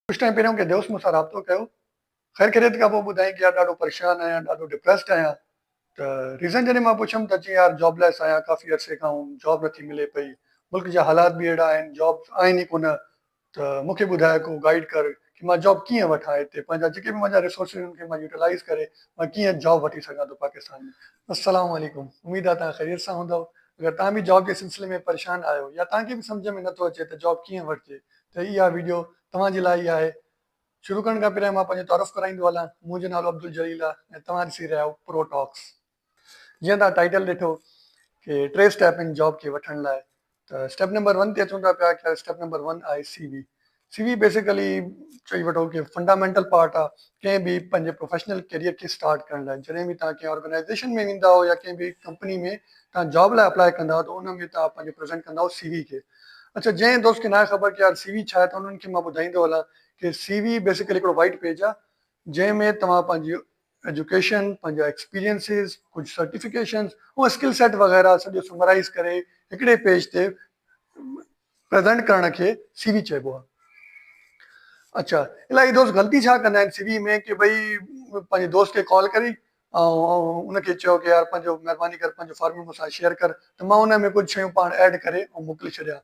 कुछ टाइम पहिरियों कंहिं दोस्त मूंसां राब्तो कयो। ख़ैर ख़ैरियत खां पोइ ॿुधाईं कि यार ॾाढो परेशान आहियां, ॾाढो डिप्रेस्ड आहियां। त रीज़न जॾहिं मां पुछियुमि त चई यार जॉबलेस आहियां, काफ़ी अरसे खां जॉब नथी मिले पई। मुल्क जा हालात बि अहिड़ा आहिनि, जॉब आहिनि ई कोन। त मूंखे ॿुधाए को गाइड कर कि मां जॉब कीअं वठां हिते, पंहिंजा जेके बि मुंहिंजा रिसोर्सिस आहिनि उनखे मां यूटिलाइज़ करे मां कीअं जॉब वठी सघां थो पाकिस्तान में। अस्सलाम वालेकुम, उमेद आहे तव्हां ख़ैरियत सां हूंदव। अगरि तव्हां बि जॉब जे सिलसिले में परेशान आहियो या तव्हांखे बि सम्झ में नथो अचे त जॉब कीअं वठिजे, त इहा वीडियो तव्हांजे लाइ ई आहे। शुरू करण खां पहिरियों मां पंहिंजो तारुफ़ कराईंदो हलां। मुंहिंजो नालो अब्दुल जलील आहे ऐं तव्हां ॾिसी रहिया आहियो प्रो टॉक्स। जीअं तव्हां टाइटल ॾिठो कि 3 स्टेप आहिनि जॉब खे वठण लाइ, त स्टेप नंबर 1 ते अचूं था पिया कि स्टेप नंबर 1 आहे CV। CV बेसिकली चई वठो कि फंडामेंटल पार्ट आहे कंहिं बि पंहिंजे प्रोफेशनल कैरियर खे स्टार्ट करण लाइ। जॾहिं बि तव्हां कंहिं ऑर्गेनाइज़ेशन में वेंदा हो या कंहिं बि कंपनी में तव्हां जॉब लाइ अप्लाई कंदा हो त उन में तव्हां पंहिंजो प्रेज़ेंट कंदा हो CV खे। अच्छा, जंहिं दोस्त खे न आहे ख़बर कि यार CV छा आहे, त उन्हनि खे मां ॿुधाईंदो हलां कि CV बेसिकली हिकिड़ो वाइट पेज आहे जंहिंमें तव्हां पंहिंजी एजुकेशन, पंहिंजा एक्सपीरियंसिस, कुझु सर्टिफिकेशंस ऐं स्किल सेट वग़ैरह सॼो समराइज़ करे हिकिड़े पेज ते प्रेज़ेंट करण खे CV चइबो आहे। अच्छा, इलाही दोस्त ग़लती छा कंदा आहिनि CV में कि भई पंहिंजे दोस्त खे कॉल करी ऐं उनखे चयो कि यार पंहिंजो महिरबानी कर पंहिंजो फॉर्मेट मूंसां शेयर कर, त मां उन में कुझु शयूं पाण ऐड करे ऐं मोकिले छॾिया।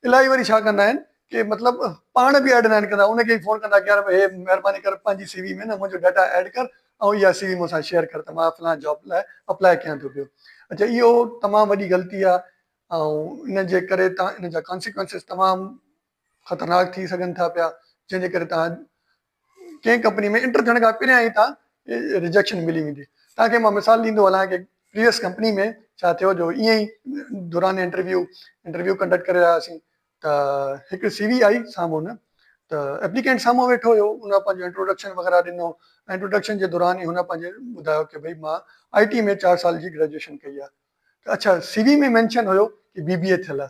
इलाही वरी छा कंदा आहिनि कि मतिलबु पाण बि ऐड न आहिनि कंदा, उनखे ई फ़ोन कंदा कि यार हे महिरबानी कर पंहिंजी CV में न मुंहिंजो डाटा ऐड कर ऐं इहा CV मूंसां शेयर कर त मां फलां जॉब लाइ अप्लाई कयां थो पियो। अच्छा, इहो तमामु वॾी ग़लती आहे ऐं इन जे करे इन जा कॉन्सिक्वेंसिस तमामु ख़तरनाक थी सघनि था पिया, जंहिंजे करे तव्हां कंहिं कंपनी में एंटर थियण खां पहिरियां ई तव्हां रिजेक्शन मिली वेंदी। तव्हांखे मां मिसाल ॾींदो हलां कि प्रीवियस कंपनी में छा थियो जो ईअं ई दौरान इंटरव्यू कंडक्ट करे रहियासीं त हिकु CV आई साम्हूं न, त एप्लीकेंट साम्हूं वेठो हुयो। उन पंहिंजो इंट्रोडक्शन वग़ैरह ॾिनो। इंट्रोडक्शन जे दौरान ई हुन पंहिंजे ॿुधायो कि भई मां IT में 4 साल जी ग्रेजुएशन कई आहे। त अच्छा, CV में मेंशन हुयो कि BBA थियल आहे।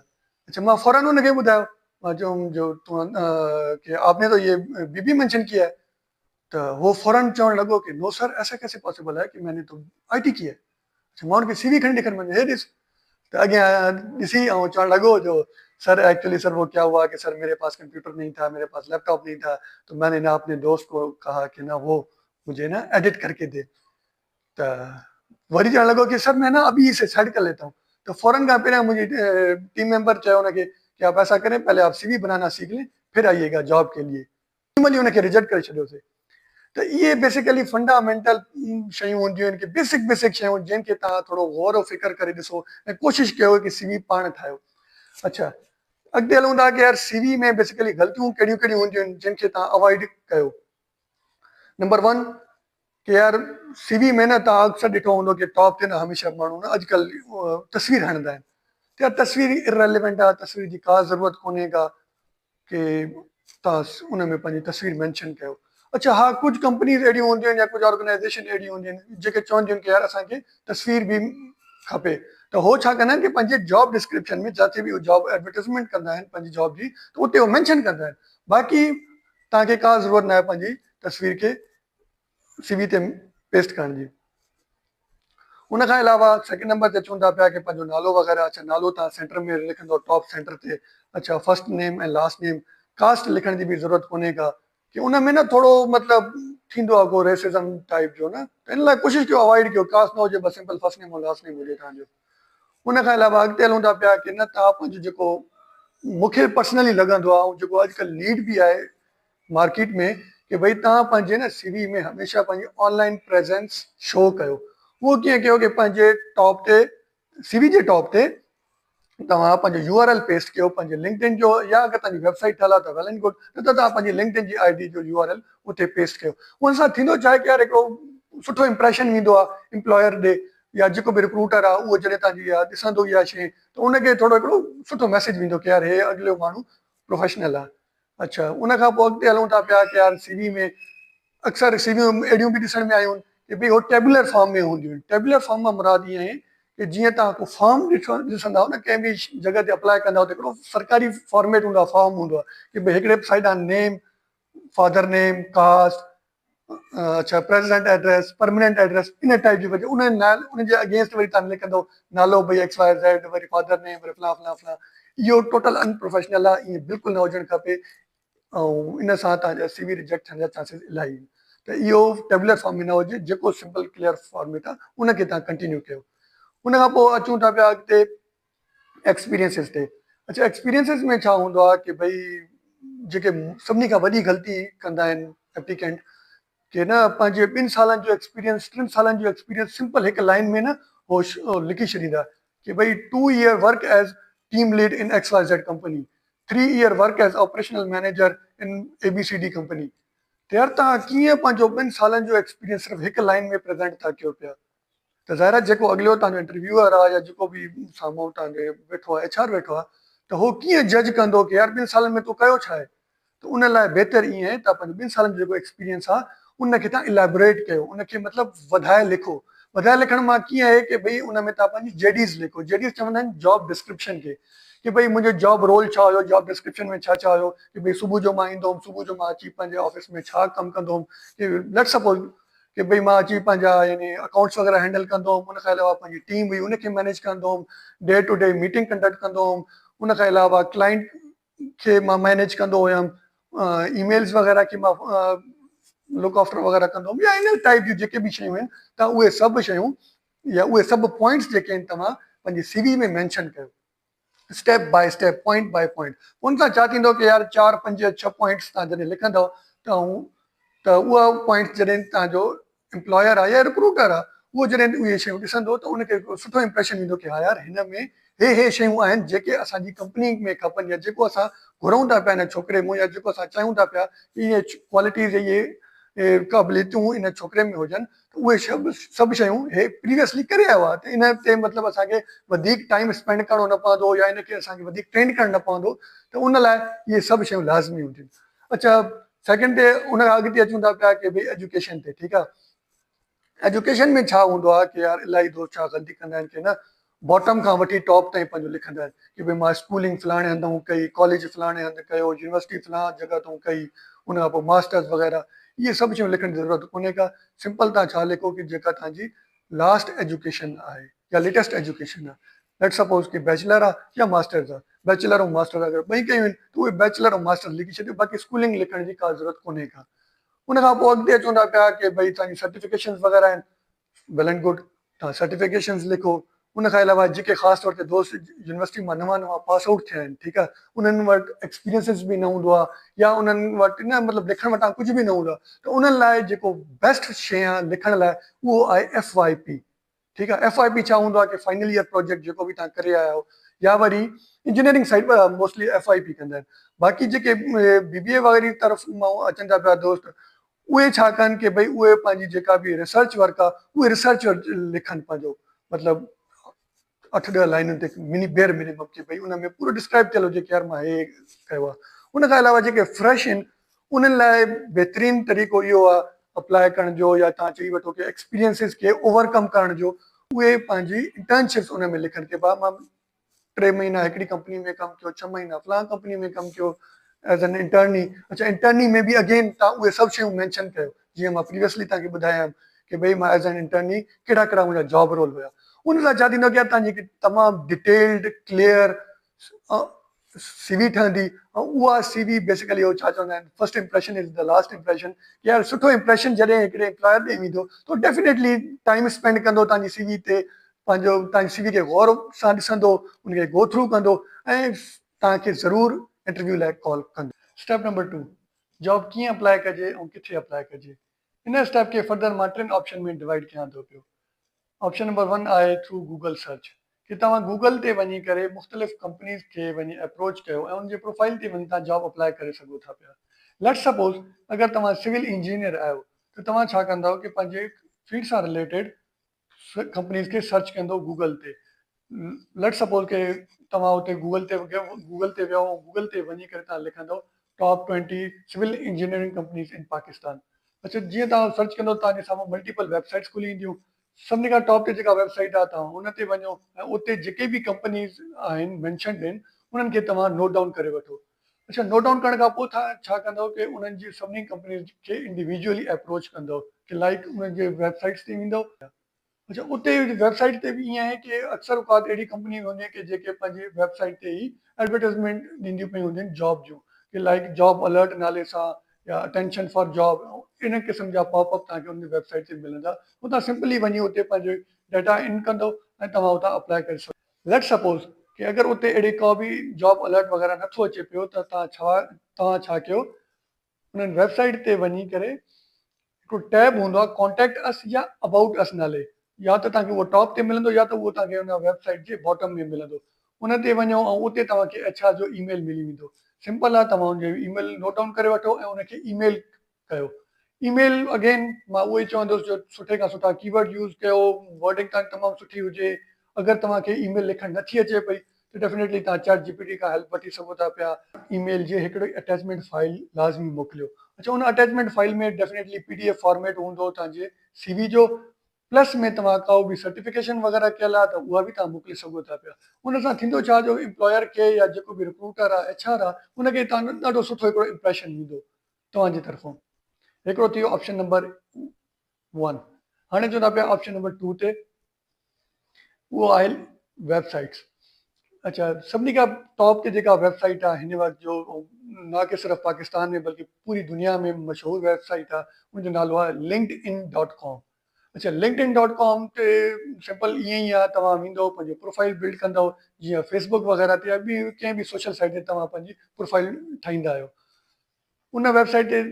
अच्छा, मां फौरन उनखे ॿुधायो, मां चयुमि जो कि आपने तो ये BBA मेंशन किया है। तो वो फौरन चवण लॻो कि नो सर, ऐसा कैसे पॉसिबल है कि मैंने तो IT की है। अच्छा, मां उनखे CV खणी ॾेखारियो, मैंने हे ॾिस। तो अॻियां ॾिसी ऐं चवण लॻो जो सर एक्चुअली सर वो क्या हुआ कि सर मेरे पास कंप्यूटर नहीं था, मेरे पास लैपटॉप नहीं था, तो मैंने ना अपने दोस्त को कहा कि ना वो मुझे ना एडिट करके दे। तो वरी चवण लॻो कि सर मैं ना अभी इसे साइड कर लेता हूँ। तो फौरन खां पहिरियां मुंहिंजी टीम मेंबर चयो उनखे कि आप ऐसा करें, पहले आप CV बनाना सीख लें, फिर आइएगा जॉब के लिए। महिल उनखे रिजेक्ट करे छॾियोसीं। त इहे बेसिकली फंडामेंटल शयूं हूंदियूं आहिनि कि बेसिक शयूं जिनखे तव्हां थोरो गौर फ़िक्र करे ॾिसो ऐं कोशिशि कयो कि CV पाण ठाहियो। अच्छा, अॻिते हलूं था कि यार CV में बेसिकली ग़लतियूं कहिड़ियूं कहिड़ियूं हूंदियूं आहिनि जिनखे तव्हां अवॉइड कयो। नंबर 1 कि यार CV में न तव्हां अक्सर ॾिठो हूंदो कि टॉप ते न हमेशह माण्हू न अॼुकल्ह तस्वीर हणंदा आहिनि। त यार तस्वीर इररेलेवेंट आहे, तस्वीर जी का ज़रूरत कोन्हे का कि तव्हां उन में पंहिंजी तस्वीर मेंशन कयो। अच्छा, हा, कुझु कंपनीज़ अहिड़ियूं हूंदियूं आहिनि या कुझु ऑर्गेनाइज़ेशन अहिड़ियूं हूंदियूं आहिनि जेके चवंदियूं आहिनि कि यार असांखे तस्वीर बि खपे। त हो छा कंदा आहिनि कि पंहिंजे जॉब डिस्क्रिप्शन में जिथे बि जॉब एडवर्टाइज़मेंट कंदा आहिनि पंहिंजी जॉब जी, त उते उहो मेंशन कंदा आहिनि। बाक़ी तव्हांखे का ज़रूरत न आहे पंहिंजी तस्वीर खे CV ते पेस्ट करण जी। उन खां अलावा सेकेंड नंबर ते अचूं था पिया कि पंहिंजो नालो वग़ैरह। अच्छा, नालो तव्हां सेंटर में लिखंदो टॉप सेंटर ते। अच्छा, फर्स्ट नेम ऐं लास्ट नेम। कास्ट लिखण जी बि ज़रूरत कोन्हे का कि उन में न थोरो मतिलबु थींदो आहे को रेसिज़म टाइप जो न, त इन लाइ कोशिशि कयो अवॉइड कयो, कास्ट न हुजे, बसि सिंपल फर्स्ट नेम ऐं लास्ट नेम हुजे तव्हांजो। उन खां अलावा अॻिते हलूं था पिया कि न तव्हां पंहिंजो जेको मूंखे पर्सनली लॻंदो आहे ऐं जेको अॼुकल्ह नीड बि आहे मार्केट में कि भई तव्हां पंहिंजे न CV में हमेशह पंहिंजी ऑनलाइन प्रेज़ेंस शो कयो। उहो कीअं कयो कि पंहिंजे टॉप ते CV जे टॉप ते तव्हां पंहिंजो URL पेस्ट कयो पंहिंजे लिंक्डइन जो, या अगरि तव्हांजी वेबसाइट ठहियल आहे त वेल एंड गुड, न त तव्हां पंहिंजी लिंक्डइन जी ID जो URL उते पेस्ट कयो। उन सां थींदो छा आहे कि यार हिकिड़ो सुठो इंप्रेशन ईंदो आहे एम्प्लॉयर ॾे, या जेको बि रिक्रूटर आहे उहो जॾहिं तव्हांजी इहा ॾिसंदो इहा शइ त उनखे थोरो हिकिड़ो सुठो मैसेज वेंदो कि यार हे अॻिलो माण्हू प्रोफेशनल आहे। अच्छा, उन खां पोइ अॻिते हलूं था पिया कि यार CV में अक्सर CVयूं अहिड़ियूं बि ॾिसण में आयूं आहिनि कि भई उहो टेबुलर फॉर्म में हूंदियूं आहिनि। टेबुलर फॉर्म मां मुराद ईअं आहे कि जीअं तव्हां को फॉर्म ॾिसंदा न कंहिं बि जॻह ते अप्लाई कंदा त हिकिड़ो सरकारी फॉर्मेट हूंदो आहे, फॉर्म हूंदो आहे कि भई हिकिड़े साइड आहे नेम, फादर नेम, कास्ट, अच्छा, प्रेज़ेंट एड्रेस, परमानेंट एड्रेस, इन टाइप जी वजह उन जे अगेंस्ट वरी तव्हां लिखंदो नालो भई XYZ, वरी फादर नेम, वरी फलां फलां फलां। इहो टोटल अनप्रोफेशनल आहे, ईअं बिल्कुलु न हुजणु खपे। ऐं इन सां तव्हांजा CV रिजेक्ट थियण जा चांसिस इलाही आहिनि। त इहो टेबुलर फॉर्म में न हुजे, जेको सिंपल क्लियर फॉर्मेट आहे उनखे तव्हां कंटिन्यू कयो। उन खां पोइ अचूं था पिया अॻिते एक्सपीरियंसिस ते। अच्छा, एक्सपीरियंसिस में छा हूंदो आहे कि भई जेके सभिनी खां वॾी ग़लती कंदा आहिनि एप्लीकेंट, कि न पंहिंजे 2 सालनि जो एक्सपीरियंस 3 सालनि जो एक्सपीरियंस सिंपल हिकु लाइन में न हो लिखी छॾींदा कि भई 2 year work as team lead in XYZ company, 3 year work as operational manager in ABCD company. त यार तव्हां कीअं पंहिंजो 2 सालनि जो एक्सपीरियंस सिर्फ़ु हिकु लाइन में प्रेज़ेंट था कयो पिया। त ज़ाहिर आहे जेको अॻिलो तव्हांजो इंटरव्यूअर आहे या जेको बि साम्हूं तव्हांजे वेठो आहे HR वेठो आहे, त उहो कीअं जज कंदो कि यार 2 सालनि में तूं कयो छा आहे। त उन लाइ बहितर ईअं आहे तव्हां पंहिंजो 2 सालनि जो जेको एक्सपीरियंस आहे उनखे तव्हां इलेबोरेट कयो, उनखे मतिलबु वधाए लिखो। वधाए लिखण मां कीअं आहे कि भई उन में तव्हां पंहिंजी JDs लिखो। JDs चवंदा आहिनि जॉब डिस्क्रिप्शन खे, कि भई मुंहिंजो जॉब रोल छा हुयो, जॉब डिस्क्रिप्शन में छा छा हुयो, कि भई सुबुह जो मां ईंदो हुउमि, सुबुह जो मां अची पंहिंजे ऑफिस में छा कमु कंदो हुउमि, कि लेट्स सपोज कि भई मां अची पंहिंजा यानी अकाउंट्स वग़ैरह हैंडल कंदो हुउमि, उन खां अलावा पंहिंजी टीम हुई उनखे मैनेज कंदो हुउमि, day to day meeting conduct कंदो हुउमि, उन खां अलावा क्लाइंट खे मां मैनेज कंदो हुयुमि, ईमेल्स वग़ैरह खे मां लुक आफ्टर वग़ैरह कंदो हुउमि, या इन टाइप जूं जेके बि शयूं आहिनि, तव्हां उहे सभु शयूं या उहे सभु पॉइंट्स जेके आहिनि तव्हां पंहिंजी CV में मेंशन कयो, step by step, point by point. उन सां छा थींदो कि यार 4 5 6 पॉइंट्स तव्हां जॾहिं लिखंदव त उहा पॉइंट जॾहिं तव्हांजो एम्प्लॉयर आहे या रिक्रूटर आहे, उहो जॾहिं उहे शयूं ॾिसंदो त उनखे हिकिड़ो सुठो इंप्रेशन ईंदो कि हा यार हिन में हे शयूं आहिनि जेके असांजी कंपनी में खपनि, या जेको असां घुरूं था पिया हिन छोकिरे में, या जेको असां चाहियूं था पिया कि इहे क्वालिटीज़ इहे क़ाबिलियतूं इन छोकिरे में हुजनि, त उहे सभु शयूं हे प्रीवियसली करे आयो आहे। त इन ते मतिलबु असांखे वधीक टाइम स्पेंड करणो न पवंदो, या इनखे असांखे वधीक ट्रेंड करणु न पवंदो, त उन लाइ इहे सभु शयूं लाज़मी हूंदियूं। अच्छा, सेकेंड ते उन खां अॻिते अचूं था पिया कि भई एजुकेशन ते। ठीकु आहे, एजुकेशन में छा हूंदो आहे कि यार इलाही दोस्त छा ग़लती कंदा आहिनि कि न बॉटम खां वठी टॉप ताईं पंहिंजो लिखंदा आहिनि कि भई मां स्कूलिंग फलाणे हंधि कई, कॉलेज फलाणे हंधि कयो, यूनिवर्सिटी फलाणे जॻह तां कई, उन खां पोइ मास्टर्स वग़ैरह, इहे सभु शयूं लिखण जी ज़रूरत कोन्हे का। सिंपल तव्हां छा लिखो कि जेका तव्हांजी लास्ट एजुकेशन आहे या लेटेस्ट एजुकेशन आहे, लेट्स सपोज कि बैचलर आहे या मास्टर्स आहे, बैचलर ऐं मास्टर अगरि ॿई कयूं आहिनि त उहे बैचलर ऐं मास्टर लिखी छॾियो, बाक़ी स्कूलिंग लिखण जी का ज़रूरत कोन्हे का। उन खां पोइ अॻिते अचूं था पिया कि भई तव्हांजी सर्टिफिकेशन वग़ैरह आहिनि, वेल एंड गुड, तव्हां सर्टिफिकेशन्स लिखो। उन खां अलावा जेके ख़ासि तौर ते दोस्त यूनिवर्सिटी मां नवां पास आउट थिया आहिनि, ठीकु आहे, उन्हनि वटि एक्सपीरियंसिस बि न हूंदो आहे, या उन्हनि वटि न मतिलबु लिखण वटां कुझु बि न हूंदो आहे, त उन्हनि लाइ जेको बेस्ट शइ आहे लिखण लाइ उहो आहे FYP। ठीकु आहे, FYP छा हूंदो आहे कि फाइनल ईयर प्रोजेक्ट जेको बि तव्हां करे आया हो, या वरी इंजीनियरिंग साइड मोस्टली FYP कंदा आहिनि। बाक़ी जेके BBA वारी तरफ़ मां अचनि था पिया दोस्त, उहे छा कनि कि भई उहे पंहिंजी जेका बि रिसर्च वर्क आहे उहे रिसर्च लिखनि पंहिंजो, मतिलबु 8 ॾह लाइनुनि ते बेर मिनिमम, कि भई उन में पूरो डिस्क्राइब थियल हुजे कि यार मां हे कयो आहे। उन खां अलावा जेके फ्रेश आहिनि उन्हनि लाइ बहितरीनु तरीक़ो इहो आहे अप्लाई करण जो, या तव्हां चई वठो कि एक्सपीरियंसिस खे ओवरकम करण जो, उहे पंहिंजी इंटर्नशिप्स उन में लिखनि कि भाउ मां 3 महीना हिकिड़ी कंपनी में कमु कयो, 6 महीना फलां कंपनी में कमु कयो एज़ एन इंटर्नी। अच्छा, इंटर्नी में बि अगेन तव्हां उहे सभु शयूं मेंशन कयो, जीअं मां प्रीवियसली तव्हांखे ॿुधायां कि भई मां एज़ एन इंटर्नी कहिड़ा कहिड़ा मुंहिंजा जॉब रोल हुया। उन सां छा थींदो कि तव्हांजी तमामु डिटेल्ड क्लियर CV ठहंदी, ऐं उहा CV बेसिकली उहो छा चवंदा आहिनि, first impression is the last impression. यार सुठो इंप्रेशन जॾहिं हिकिड़े एम्प्लॉयर ॾे ईंदो त डेफिनेटली टाइम स्पेंड कंदो तव्हांजी CV ते, पंहिंजो तव्हांजी CV खे गौर सां ॾिसंदो, उनखे गो थ्रू कंदो, ऐं तव्हांखे ज़रूरु इंटरव्यू लाइ कॉल कंदो। स्टेप नंबर 2, जॉब कीअं अप्लाई कजे ऐं किथे अप्लाई कजे। इन स्टेप खे फर्दर मां 3 ऑप्शन में डिवाइड कयां थो पियो। ऑप्शन नंबर 1 आहे थ्रू गूगल सर्च, कि तव्हां गूगल ते वञी करे मुख़्तलिफ़ कंपनीज़ खे वञी अप्रोच कयो ऐं उनजे प्रोफाइल ते वञी तव्हां जॉब अप्लाई करे सघो था पिया। लेट्स सपोज अगरि तव्हां सिविल इंजीनियर आहियो त तव्हां छा कंदव कि पंहिंजे फील्ड सां रिलेटेड कंपनीज़ खे सर्च कंदो गूगल ते। लेट्स सपोज कि तव्हां हुते गूगल ते वियो, गूगल ते वञी करे तव्हां लिखंदव top 20 civil engineering companies in Pakistan. अच्छा, जीअं तव्हां सर्च कंदो तव्हांजे साम्हूं मल्टीपल वेबसाइट्स खुली ईंदियूं। सभिनी खां टॉप ते जेका वेबसाइट आहे तव्हां हुन ते वञो ऐं उते जेके बि कंपनीज़ आहिनि मेंशनड आहिनि उन्हनि खे तव्हां नोट डाउन करे वठो। अच्छा, नोट डाउन करण खां पोइ तव्हां छा कंदव कि उन्हनि जी सभिनी कंपनीज़ खे इंडिविजुअली अप्रोच कंदव, कि लाइक उन्हनि जे वेबसाइट्स ते ईंदव। अच्छा, उते वेबसाइट ते बि ईअं आहे कि अक्सर औकात अहिड़ी कंपनी हूंदियूं कि जेके पंहिंजी वेबसाइट ते ई एडवर्टाइज़मेंट ॾींदियूं पयूं हूंदियूं आहिनि जॉब जूं, कि लाइक जॉब अलर्ट नाले सां या अटेंशन फॉर जॉब इन क़िस्म जा पॉपअप तव्हांखे उन वेबसाइट ते मिलंदा। हुतां सिंपली वञी उते पंहिंजो डाटा इन कंदो ऐं तव्हां हुतां अप्लाई करे सघो। लेट्स सपोज़ कि अगरि उते अहिड़ी को बि जॉब अलर्ट वग़ैरह नथो अचे पियो त तव्हां छा कयो, उन्हनि वेबसाइट ते वञी करे हिकिड़ो टैब हूंदो आहे कॉन्टेक्ट अस या अबाउट अस नाले, या त तव्हांखे उहो टॉप ते मिलंदो या त उहो तव्हांखे हुन वेबसाइट जे बॉटम में मिलंदो। उन ते वञो ऐं उते तव्हांखे एचआर जो ईमेल मिली वेंदो। सिंपल आहे, तव्हां हुनजो ईमेल नोट डाउन करे वठो ऐं उनखे ईमेल कयो। ईमेल अगेन मां उहो ई चवंदुसि जो सुठे खां सुठा कीवर्ड यूज़ कयो, वर्डिंग तव्हांजी तमामु सुठी हुजे। अगरि तव्हांखे ईमेल लिखणु नथी अचे पई त डेफिनेटली तव्हां चैट जीपीटी खां हेल्प वठी सघो था पिया। ईमेल जे हिकिड़ी अटैचमेंट फाइल लाज़मी मोकिलियो। अच्छा, उन अटैचमेंट फाइल में डेफिनेटली पीडीएफ फॉर्मेट हूंदो तव्हांजे सीवी जो, प्लस में तव्हां का बि सर्टिफिकेशन वग़ैरह कयल आहे त उहा बि तव्हां मोकिले सघो था पिया। उन सां थींदो छा, जो एम्प्लॉयर खे या जेको बि रिक्रूटर आहे, एचआर आहे, उनखे तव्हां ॾाढो सुठो हिकिड़ो इंप्रेशन ईंदो तव्हांजे तरफ़ां। हिकिड़ो थी वियो ऑप्शन नंबर 1। हाणे चवंदा पिया ऑप्शन नंबर 2 ते, उहो आहे वेबसाइट्स। अच्छा, सभिनी खां टॉप ते जेका वेबसाइट आहे हिन वक़्त जो, न कि सिर्फ़ु पाकिस्तान में बल्कि पूरी दुनिया में मशहूरु वेबसाइट आहे, उनजो नालो आहे linkedin.com। अच्छा, linkedin.com ते सिंपल ईअं ई आहे, तव्हां वेंदो पंहिंजो प्रोफाइल बिल्ड कंदव, जीअं फेसबुक वग़ैरह ते या ॿी कंहिं बि सोशल साइट ते तव्हां पंहिंजी प्रोफाइल ठाहींदा आहियो। उन वेबसाइट ते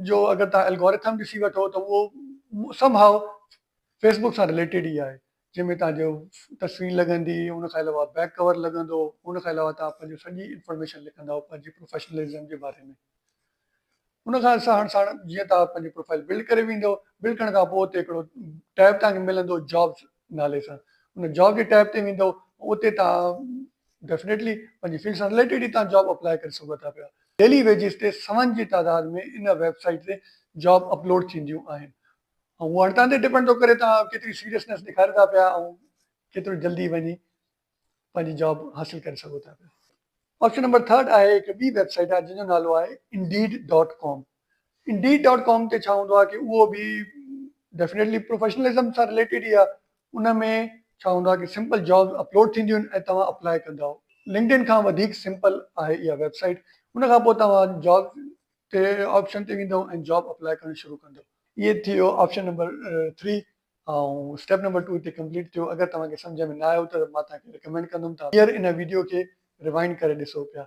जो अगरि तव्हां एल्गोरिथम ॾिसी वठो त उहो समहाउ फेसबुक सां रिलेटेड ई आहे, जंहिंमें तव्हांजो तस्वीर लॻंदी, उन खां अलावा बैक कवर लॻंदो, उन खां अलावा तव्हां पंहिंजो सॼी इंफॉर्मेशन लिखंदव पंहिंजी प्रोफेशनलिज़म जे बारे में। उन खां साण साण जीअं तव्हां पंहिंजी प्रोफाइल बिल्ड करे वेंदो, बिल्ड करण खां पोइ उते हिकिड़ो टैब तव्हांखे मिलंदो जॉब्स नाले सां। उन जॉब जे टैब ते वेंदो, उते तव्हां डेफिनेटली पंहिंजी फील्ड सां रिलेटेड ई तव्हां जॉब अप्लाई करे सघो था पिया। डेली वेजिस ते 7 जी तादाद में इन वेबसाइट ते जॉब अपलोड थींदियूं आहिनि। ऐं उहो हाणे तव्हां ते डिपेंड थो करे तव्हां केतिरी सीरियसनेस ॾेखारे था पिया ऐं केतिरो जल्दी वञी पंहिंजी जॉब हासिलु करे सघो था पिया। ऑप्शन नंबर 3 आहे हिकु ॿी वेबसाइट आहे जंहिंजो नालो आहे indeed.com। indeed.com ते छा हूंदो आहे कि उहो बि डेफिनेटली प्रोफेशनलिज़म सां रिलेटेड ई आहे। उन में छा हूंदो आहे कि सिंपल जॉब अपलोड थींदियूं आहिनि ऐं तव्हां अप्लाई कंदव। लिंक्डइन खां वधीक सिंपल आहे इहा वेबसाइट। उन खां पोइ तव्हां जॉब ते ऑप्शन ते वेंदव ऐं जॉब अप्लाई करणु शुरू कंदव। इहे थी वियो ऑप्शन नंबर 3 ऐं स्टेप नंबर 2 हिते कंप्लीट थियो। अगरि तव्हांखे सम्झ में न आयो त मां तव्हांखे रिकमेंड कंदुमि तव्हां हींअर इन वीडियो खे रिवाइंड करे ॾिसो पिया।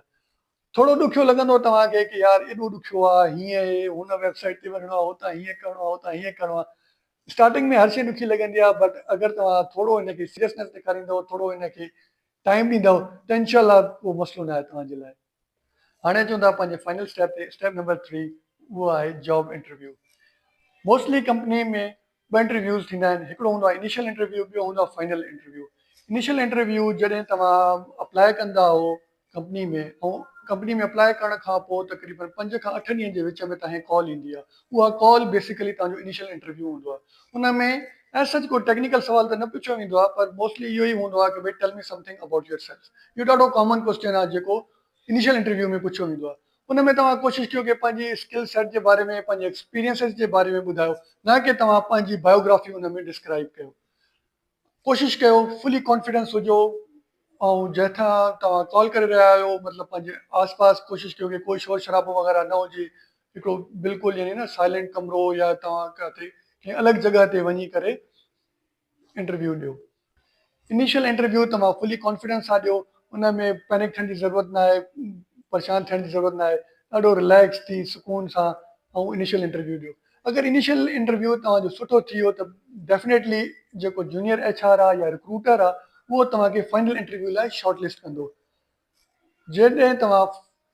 थोरो ॾुखियो लॻंदो तव्हांखे कि यार एॾो ॾुखियो आहे, हीअं हुन वेबसाइट ते वञिणो आहे, हुतां हीअं करिणो आहे, हुतां हीअं करिणो आहे। स्टार्टिंग में हर शइ ॾुखी लॻंदी आहे, बट अगरि तव्हां थोरो हिनखे सीरियसनेस ॾेखारींदव, थोरो हिनखे टाइम ॾींदव त इनशाला उहो मसइलो न आहे तव्हांजे लाइ। हाणे चवंदा पंहिंजे फाइनल स्टेप ते, स्टेप नंबर 3, उहो आहे जॉब इंटरव्यू। मोस्टली कंपनी में 2 इंटरव्यूज़ थींदा आहिनि। हिकिड़ो हूंदो आहे इनिशियल इंटरव्यू, ॿियो हूंदो आहे फाइनल इंटरव्यू। इनिशियल इंटरव्यू जॾहिं तव्हां अप्लाई कंदा हो कंपनी में, ऐं कंपनी में अप्लाई करण खां पोइ तक़रीबन 5 खां 8 ॾींहंनि जे विच में तव्हांखे कॉल ईंदी आहे। उहा कॉल बेसिकली तव्हांजो इनिशियल इंटरव्यू हूंदो आहे। उन में एज़ सच को टेक्निकल सवाल त न पुछियो वेंदो आहे, पर मोस्टली इहो ई हूंदो आहे कि भई tell me something about yourself. इहो ॾाढो कॉमन क्वेश्चन आहे जेको इनिशियल इंटरव्यू में पुछियो वेंदो आहे। उन में तव्हां कोशिशि कयो कि पंहिंजी स्किल सेट जे बारे में, पंहिंजे एक्सपीरियंसिस जे बारे में ॿुधायो, न कि तव्हां पंहिंजी बायोग्राफी उन में डिस्क्राइब कयो। कोशिशि कयो फुली कॉन्फिडेंस हुजो, ऐं जंहिंखां तव्हां कॉल करे रहिया आहियो मतिलबु पंहिंजे आसपास कोशिशि कयो कि कोई शोर शराबो वग़ैरह न हुजे। हिकिड़ो बिल्कुलु यानी न साइलेंट कमिरो, या तव्हां किथे कंहिं अलॻि जॻह ते वञी करे इंटरव्यू ॾियो। इनिशियल इंटरव्यू तव्हां फुली कॉन्फिडेंस सां ॾियो। उन में पैनिक थियण जी ज़रूरत न आहे, परेशान थियण जी ज़रूरत न आहे। ॾाढो रिलैक्स थी सुकून सां ऐं इनिशियल इंटरव्यू ॾियो। अगरि इनिशियल इंटरव्यू तव्हांजो सुठो थी वियो त डेफिनेटली जेको जूनियर एचआर आहे या रिक्रूटर आहे, उहो तव्हांखे फाइनल इंटरव्यू लाइ शॉर्ट लिस्ट कंदो। जॾहिं तव्हां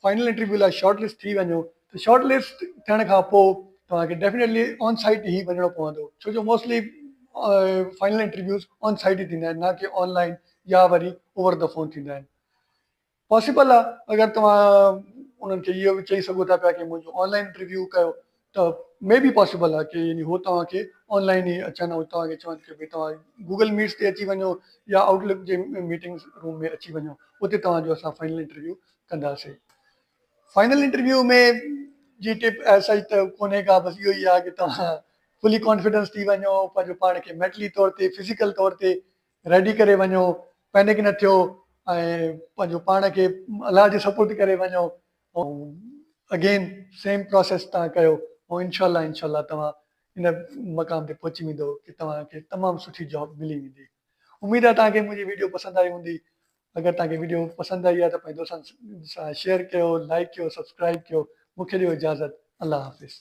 फाइनल इंटरव्यू लाइ शॉर्ट लिस्ट थी वञो त शॉर्ट लिस्ट थियण खां पोइ तव्हांखे डेफिनेटली ऑन साइट ई वञिणो पवंदो, छो जो mostly final interviews on site ई थींदा आहिनि, न कि ऑनलाइन या वरी ओवर द फोन थींदा आहिनि। पॉसिबल आहे अगरि तव्हां उन्हनि खे इहो बि चई सघो था पिया कि मुंहिंजो ऑनलाइन इंटरव्यू कयो, त मे बी पॉसिबल आहे कि यानी उहो तव्हांखे ऑनलाइन ई अचनि ऐं तव्हांखे चवनि कि भई तव्हां गूगल मीट्स ते अची वञो या आउटलुक जे मीटिंग्स रूम में अची वञो, उते तव्हांजो असां फाइनल इंटरव्यू कंदासीं। फाइनल इंटरव्यू में जी टिप ऐसा ई त कोन्हे का, बसि इहो ई आहे कि तव्हां फुली कॉन्फिडेंस थी वञो, पंहिंजो पाण खे मेंटली तौर ते, फिज़िकल तौर ते रेडी करे वञो, पैनिक न थियो ऐं पंहिंजो पाण खे अलाह जे सपुर्द करे वञो। ऐं अगेन सेम प्रोसेस तव्हां कयो ऐं इंशाल्लाह तव्हां इन मक़ाम ते पहुची वेंदो कि तव्हांखे तमामु सुठी जॉब मिली वेंदी। उमेद आहे तव्हांखे मुंहिंजी वीडियो पसंदि आई हूंदी। अगरि तव्हांखे वीडियो पसंदि आई आहे त पंहिंजे दोस्तनि सां शेयर कयो, लाइक कयो, सब्सक्राइब कयो। मूंखे ॾियो इजाज़त। अल्लाह हाफ़िज़।